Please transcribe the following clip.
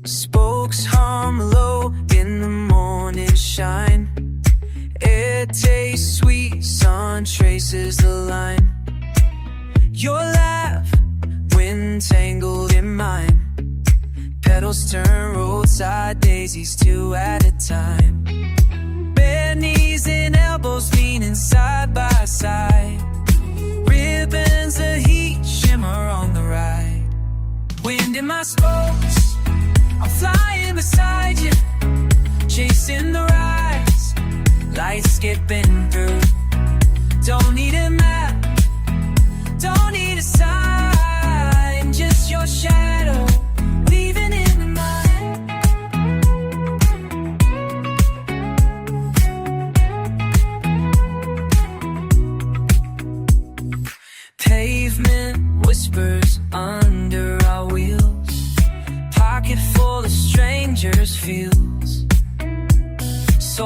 Spokes hum low in the morning shine. Air tastes sweet, sun traces the line. Your laugh, wind tangled in mine. Petals turn roadside daisies two at a time. Bare knees and elbows leaning side by side. Ribbons of heat shimmer on the ride. Wind in my spokes, I'm flying beside you, chasing the rise. Lights skipping through. Don't need a map, don't need a sign, just your shadow weaving into mine. Pavement whispers under our wheels. Pocket full of strangers feels so